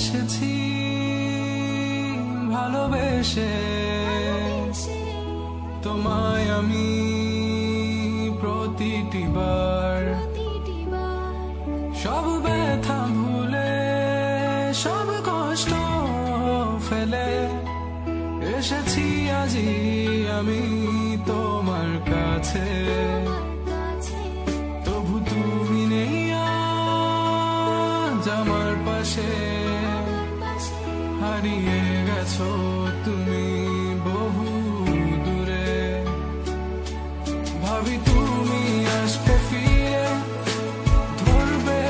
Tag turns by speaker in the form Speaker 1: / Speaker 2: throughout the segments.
Speaker 1: এসেছি ভালোবেসে তোমায় আমি প্রতিটি বার সব ব্যথা ভুলে সব কষ্ট ফেলে এসেছি আজি আমি তোমার কাছে তবু তুমি নেই আজ আমার পাশে হারিয়ে গেছো তুমি বহু দূরে ভাবি তুমি আসবে ফিরে ধরবে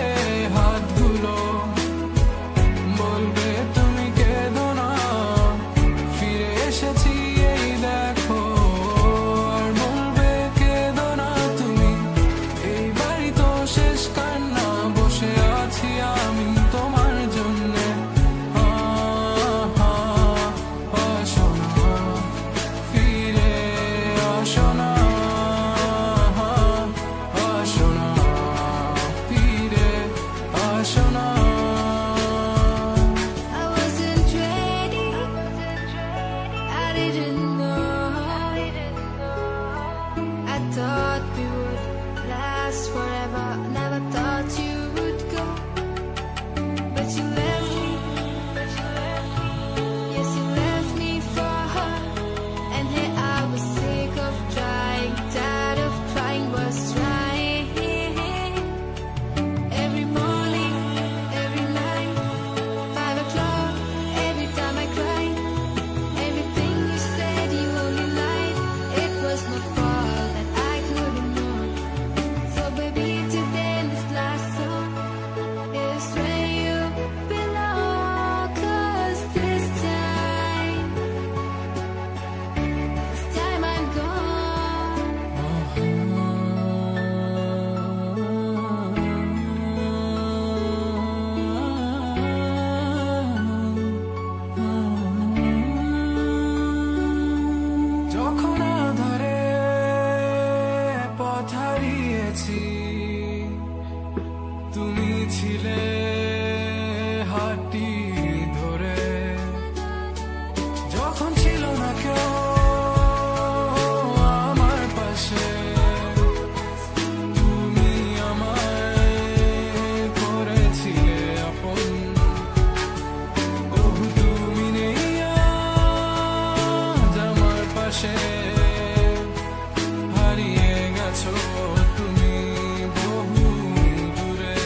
Speaker 1: হাতগুলো বলবে তুমি কেঁদো না ফিরে এসেছি এই দেখো আর বলবে কেঁদো না তুমি এই বাড়ি তো শেষ কান্না বসে আছি আমি তোমার জন্যে তুমি ছিলে হাতটি ধরে যখন ছিল না কেউ আমার পাশে তুমি আমায় করেছিলে আপন তবু তুমি নেই আজ আমার পাশে হারিয়ে গেছো তুমি বহু দূরে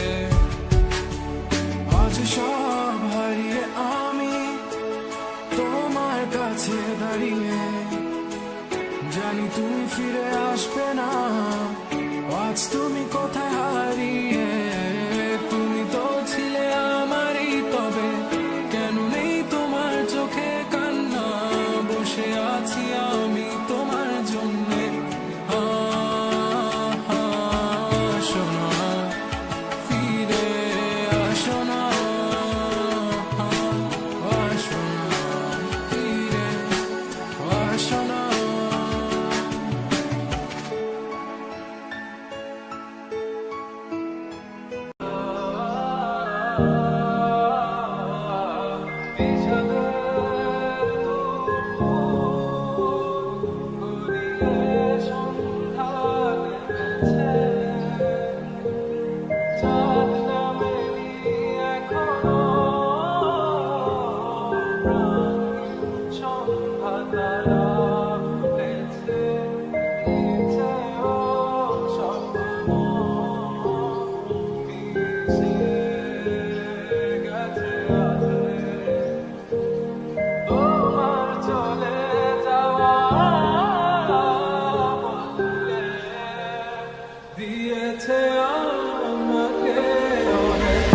Speaker 1: দিয়েছে আমাকে অনেক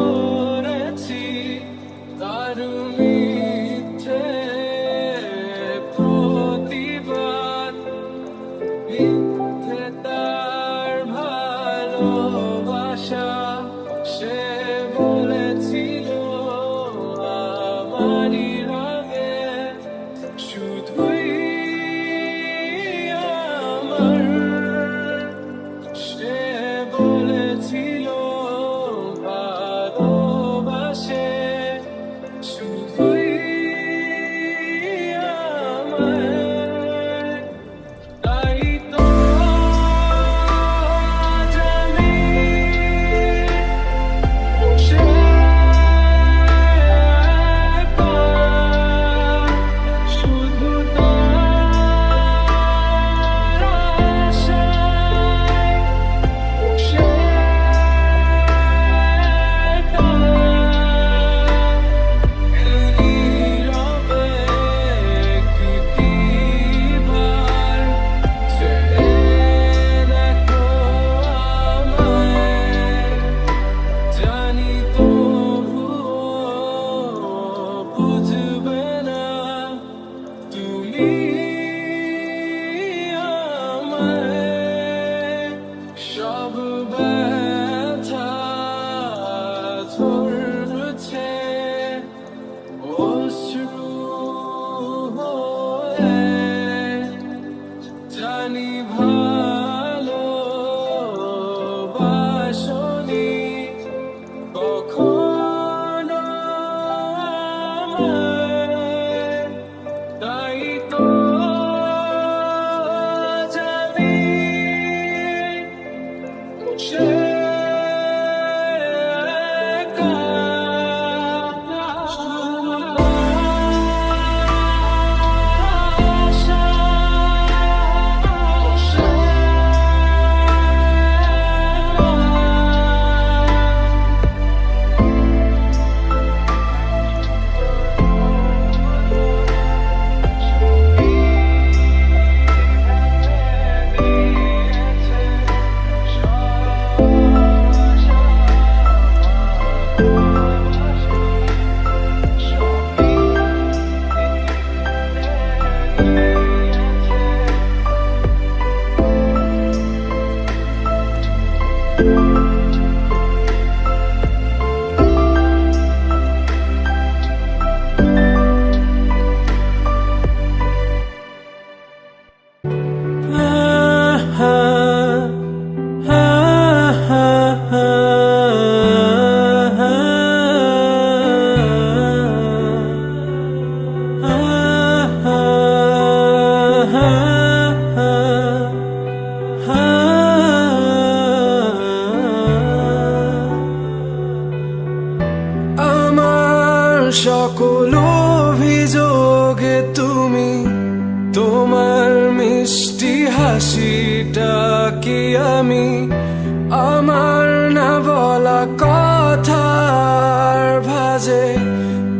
Speaker 1: করেছি তার মিথ্যে প্রতিবাদ, মিথ্যে তার ভালোবাসা। সে বলেছিল আমারই রঙে শুধুই আমার। সে বলেছিল ভালোবাসে শুধুই আমায়। তাই তো আজ আমি সে একা, শুধু তার আশায়। সে একা, নীরবে কৃতিবার চেয়ে দেখো আমায়। জানি তবুও বুঝবে না তুমি আমায়। সব ব্যথা ঝরছে অশ্রু হয়ে। জানি ভালোবাসনি কখনো আমায়। তাই তো আজ আমি সে একা, শুধু আশায়। সে আমার সকল অভিযোগে তুমি, তোমার মিষ্টি হাসিটা কি আমি, আমার না বলা কথার ভাজে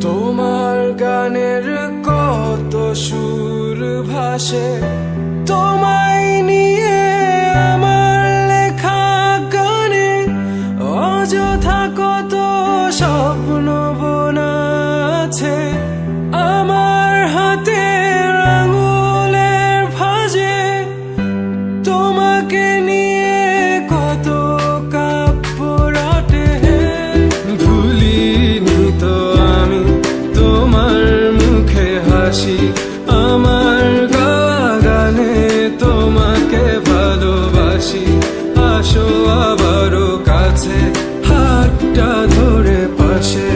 Speaker 1: তোমার গানের কত সুর ভাসে। তোমায় নিয়ে আমার লেখা গানে অযথা কত স্বপ্ন বোনা আছে। আমার হাতের আঙুলের ভাঁজে তোমাকে নিয়ে কত কাব্য রটে। ভুলিনি তো আমি তোমার মুখে হাসি, আমার গাওয়া গানে তোমাকে ভালোবাসি। আসো আবারও কাছে, হাতটা ধরে পাশে,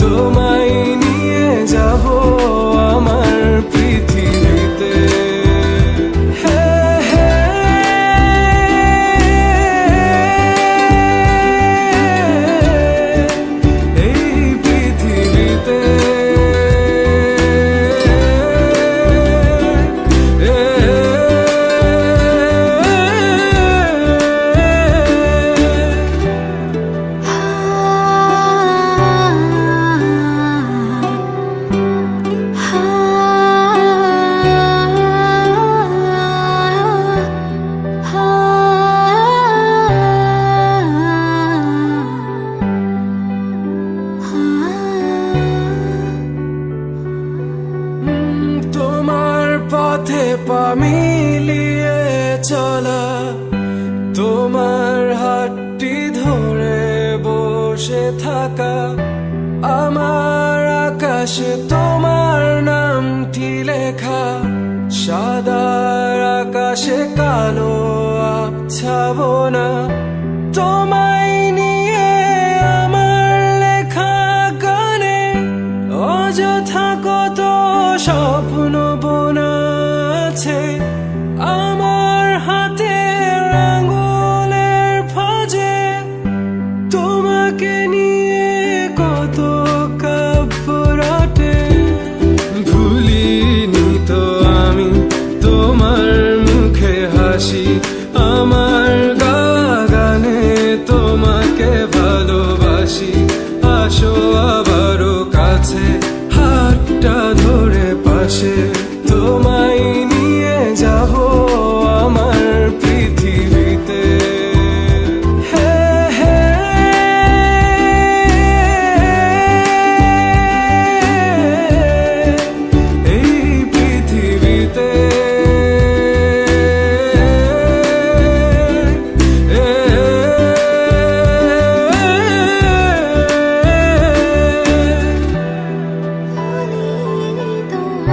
Speaker 1: তোমায় নিয়ে যাব আমার পৃথিবীতে। এই পৃথিবীতে থাকা আমার আকাশে তোমার নামটি লেখা সাদার আকাশে কালো আবছাবনা তোমায় নিয়ে আমার লেখা গানে অযথা কত স্বপ্ন বোনা আছে আমার হাতের আঙুলের ফাঁজে তোমাকে নিয়ে কত কাব্য রটে ভুলিনি তো আমি তোমার মুখে হাসি আমার গাওয়া গানে তোমাকে ভালোবাসি আসো আবারও কাছে হাতটা ধরে পাশে তোমায় নিয়ে যাব আমার পৃথিবীতে এই পৃথিবীতে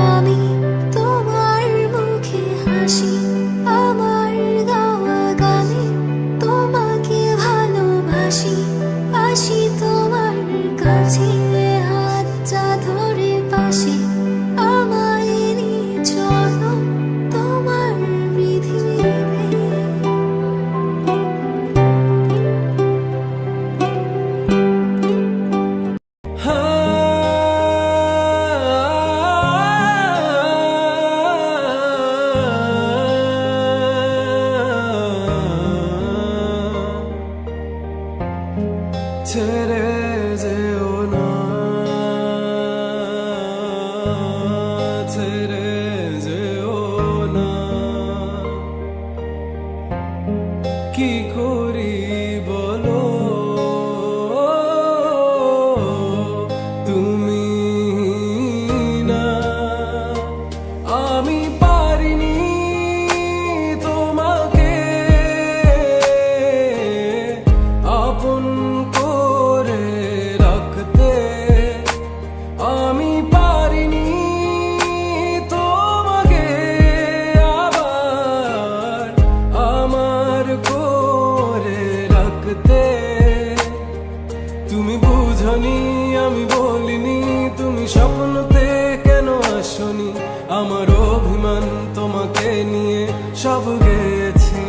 Speaker 2: আমি তোমার মুখে হাসি আমার গাওয়া গানে তোমাকে ভালোবাসি আসি তোমার কাছে হাতটা ধরে পাশে আমায় নিয়ে চলো তোমার পৃথিবীতে
Speaker 1: ছেড়ে যেও না ছেড়ে যেও না কি করি বলো তুমি না আমি পারিনি তোমাকে আপন করে রাখতে আমি পারিনি তোমাকে আবার আমার করে রাখতে তুমি বুঝনি আমি বলিনি তুমি স্বপ্নতে কেন আসনি আমার অভিমান তোমাকে নিয়ে সব গেছি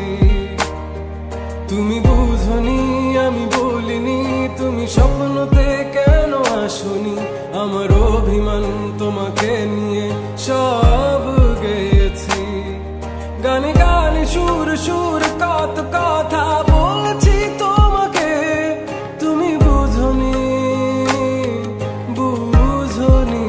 Speaker 1: তুমি বুঝনি আমি বলিনি তুমি স্বপ্নতে কেন আসনি আমার অভিমান তোমাকে নিয়ে সব গেছি গানে গানে সুর সুর কত কথা বলছি তোমাকে তুমি বুঝনি বুঝনি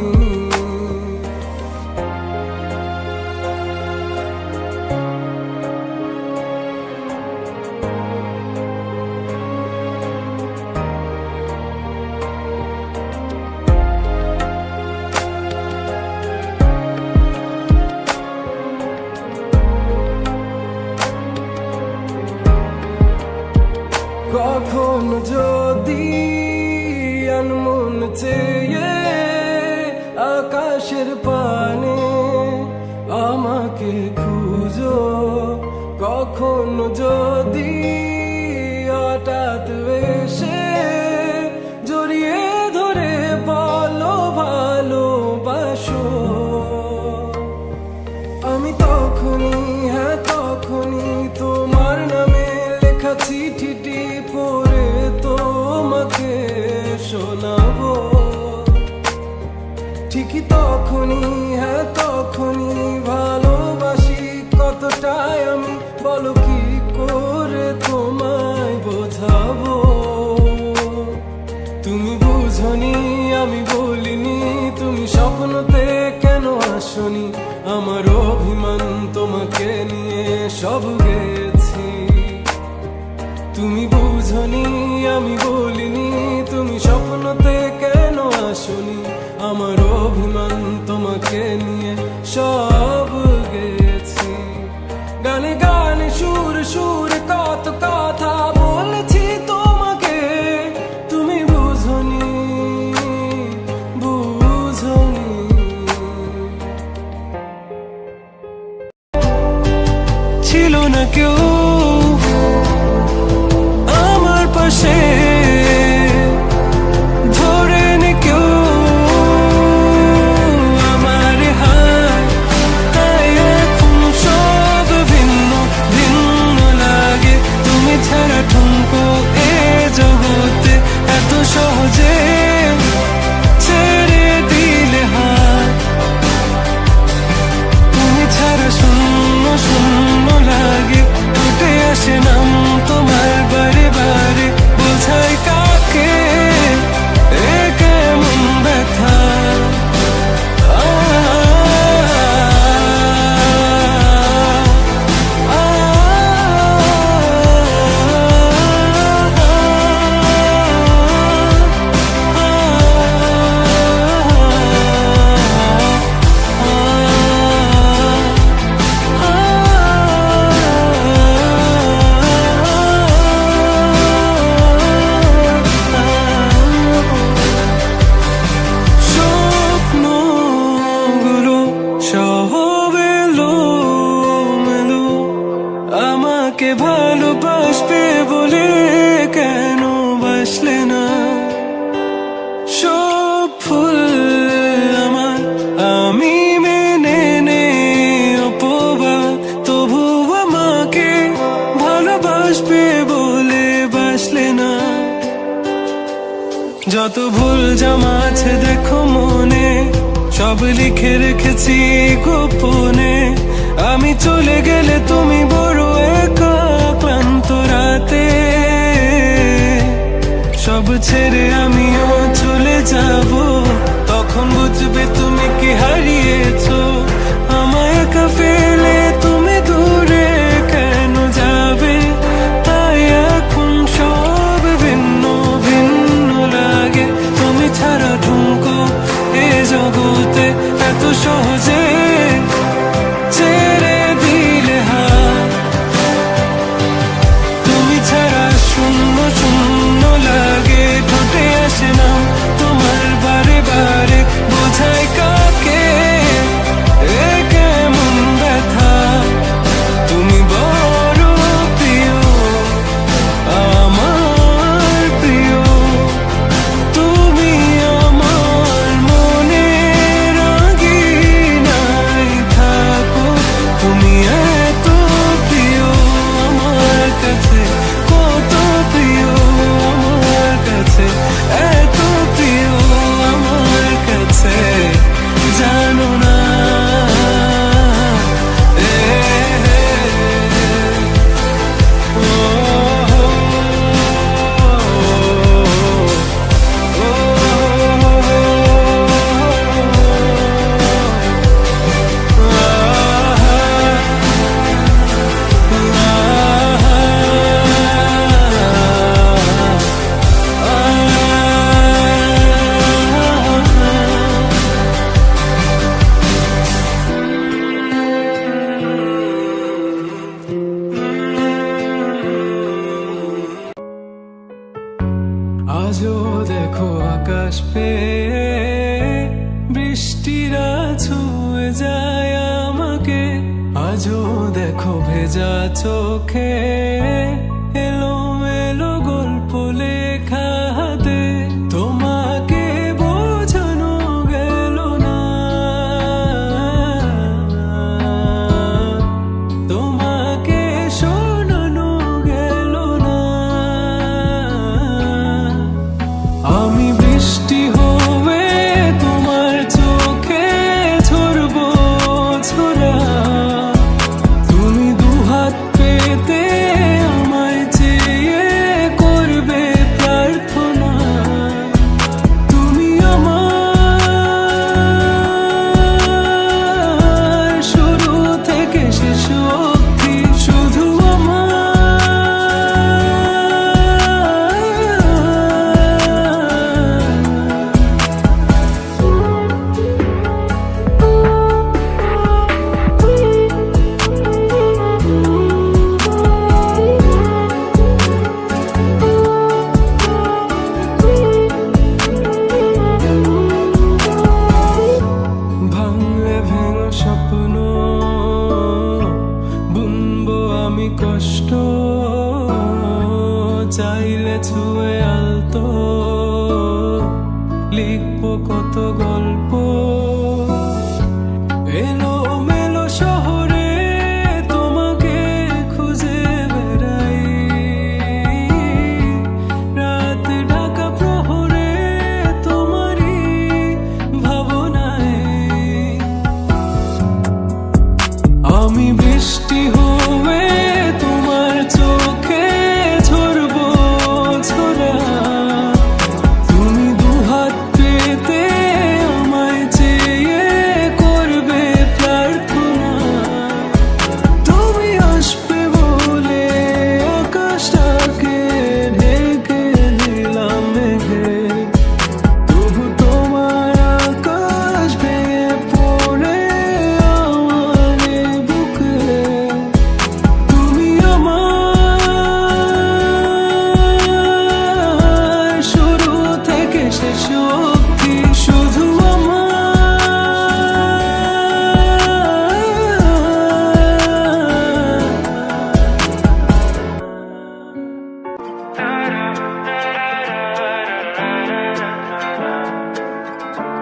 Speaker 1: কখন যদি আনমন চেয়ে আকাশের পানে আমাকে খুঁজো কখন যদি হঠাৎ এসে জড়িয়ে ধরে বলো ভালোবাসো আমি তখনই হ্যাঁ তখনই তোমার নামে লেখা চিঠিটি পড়ে তোমাকে শোনাবো ঠিকই তখনই হ্যাঁ তখনই ভালোবাসি কতটাই আমি বলো কি করে তোমায় বোঝাবো তুমি বুঝনি আমি বলিনি তুমি স্বপ্নতে কেন আসনি আমার অভিমান তোমাকে নিয়ে সব গেছি তুমি বুঝনি আমি বলিনি তুমি স্বপ্নতে কেন আসনি আমার অভিমান তোমাকে নিয়ে সব গেছি গানে গানে সুর সুর কত কথা বলেছি তোমাকে তুমি বুঝনি যত ভুল জামা আছে দেখো মনে, সব লিখে রেখেছি গোপনে। আমি চলে গেলে তুমি বড় একা ক্লান্ত রাতে, সব ছেড়ে আমিও চলে যাব। তখন বুঝবে তুমি কি হারিয়েছো, আমায় একা ফেলে তুমি দূরে কেন যাবে। তাই এখন সব ভিন্ন ভিন্ন লাগে, তুমি ছাড়া ঠুমকো এ জগতে এত সহজে ছেড়ে দিলে হাত। তুমি ছাড়া শূন্য শূন্য লাগে, ঠোঁটে আসে না তোমার বারে বারে, বোঝাই কাকে এ কেমন ব্যথা। তুমি বড় প্রিয়, আমার প্রিয়, তুমি আমার মনে রাঙিনাই থাকো। তুমি এত প্রিয় আমার কাছে, কত প্রিয় আমার কাছে, এত প্রিয় আমার কাছে, জানো না। আজও দেখো আকাশ পেয়ে বৃষ্টিরা ছুঁয়ে যায় আমাকে। আজও দেখো ভেজা চোখে এলোমেলো গল্প লেখা হাতে। তোমাকে বোঝানো গেল না, তোমাকে শোনানো গেল না। আমি বৃষ্টি হয়ে তোমার চোখে ঝরবো ছোড়া, তুমি দুহাত পেতে আমায় চেয়ে করবে প্রার্থনা। তুমি আমার শুরু থেকে শেষ অবধি, শুধু ভাঙলে ভেঙে স্বপ্ন বুনবো আমি কষ্ট, চাইলে ছুঁয়ে আলতো লিখবো কত গল্প। এলোমেলো শহরে তোমাকে খুঁজে বেড়াই, রাত ঢাকা প্রহরে তোমারই ভাবনায়। আমি বৃষ্টি হয়ে তোমার চোখে ঝরবো ছোড়া, তুমি দুহাত পেতে আমায় চেয়ে করবে প্রার্থনা। তুমি আসবে বলে আকাশটাকে ঢেকে দিলাম মেঘে, তবু তোমার আকাশ ভেঙে পড়ে আমার বুকে। তুমি আমার শুরু থেকে শেষ অবধি, শুধু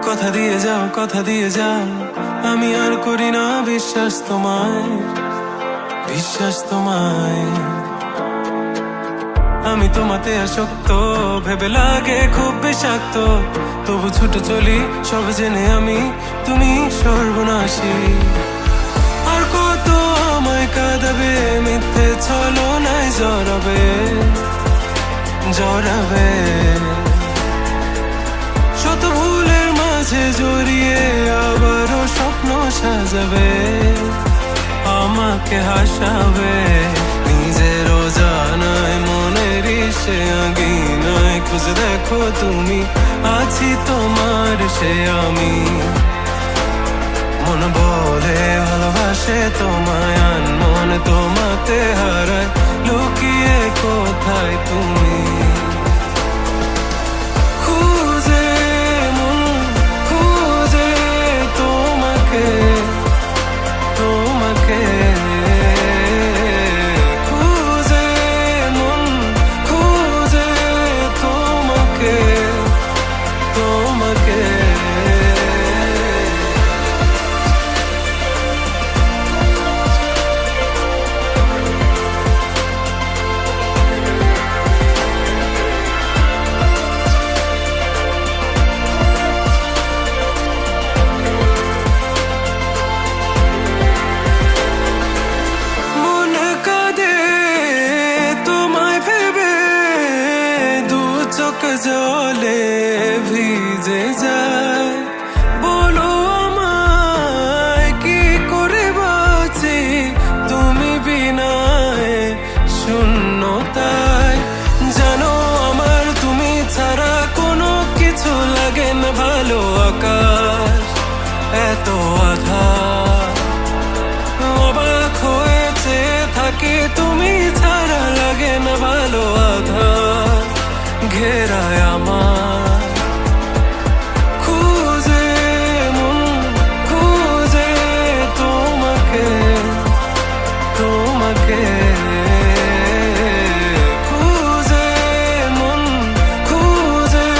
Speaker 1: কথা দিয়ে যাও, কথা দিয়ে যাও, আমি আর করি না বিশ্বাস তোমায়, বিশ্বাস তোমায়। আমি তোমাতে আসক্ত, ভেবে লাগে খুব বিষাক্ত, তবু ছুটে চলি সব জেনে আমি তুমি সর্বনাশী। আর কত আমায় কাঁদাবে, মিথ্যে ছলনায় জড়াবে জড়াবে, শত ভুলের মাঝে জড়িয়ে আবারও স্বপ্ন সাজাবে, আমাকে হাসাবে নিজের অজানায় মনের সে আঙিনায়। খুঁজে দেখো তুমি, আছি তোমার সে আমি। মন বলে ভালোবাসে তোমায়, মন তোমাতে হারায়, লুকিয়ে কোথায় তুমি? খুঁজে মন খুঁজে তোমাকে, তোমাকে খুঁজে মন খুঁজে তোমাকে, তোমাকে। জলে ভিজে যায়, বলো আমায় কি করে বাঁচি তুমি বিনায় শূন্যতায়। জানো আমার তুমি ছাড়া কোনো কিছু লাগে না ভালো, আকাশ এত আধার, অবাক হয়েছে থাকি তুমি ছাড়া লাগে না ভালো, আধার ঘেরায় আমার। খুঁজে মন খুঁজে তোমাকে, তোমাকে খুঁজে মন খুঁজে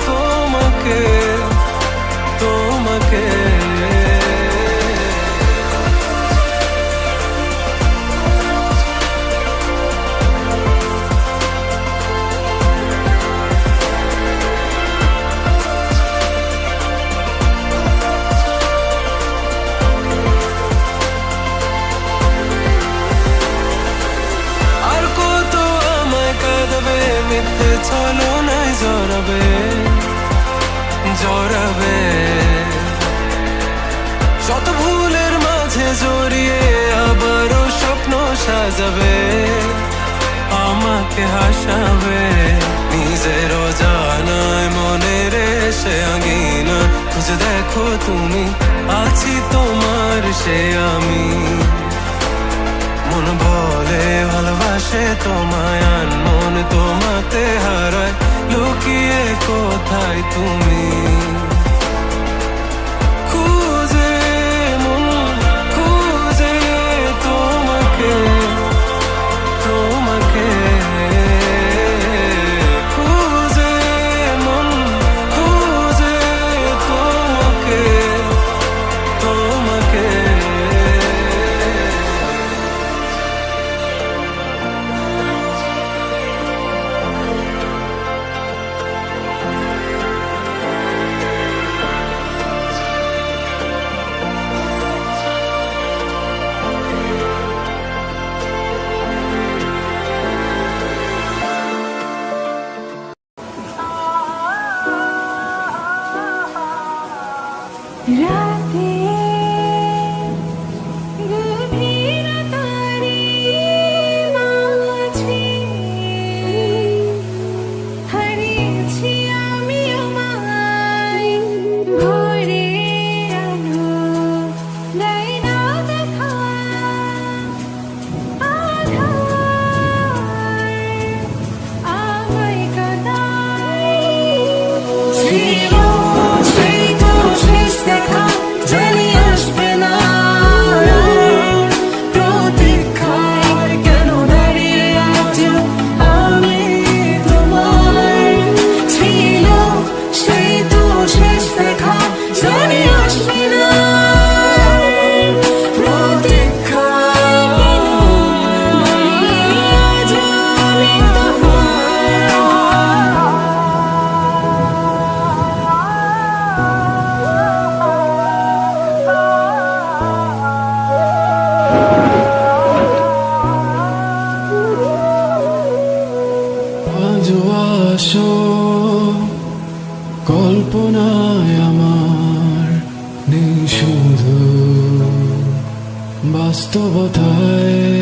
Speaker 1: তোমাকে, তোমাকে। মিথ্যে ছলনায় জড়াবে জড়াবে, শত ভুলের মাঝে জড়িয়ে আবারও স্বপ্ন সাজাবে, আমাকে হাসাবে নিজের অজানায় মনের সে আঙিনা। খুঁজে দেখো তুমি, আছি তোমার সে আমি। মন বলে ভালোবাসে তোমায়, মন তোমাতে হারায়, লুকিয়ে কোথায় তুমি? খুঁজে মন খুঁজে তোমাকে, তোমাকে খুঁজে মন খুঁজে তোমাকে, তোমাকে।
Speaker 2: রাতে গভীরতারি মাঝে হারিয়েছি আমি আমায়, ভোরে আলো দেয় না দেখা, আধার আমায় কাঁদায়। ছিল সেই তো শেষ দেখা।
Speaker 1: আজও আসো কল্পনায় আমার নেই শুধু বাস্তবতায়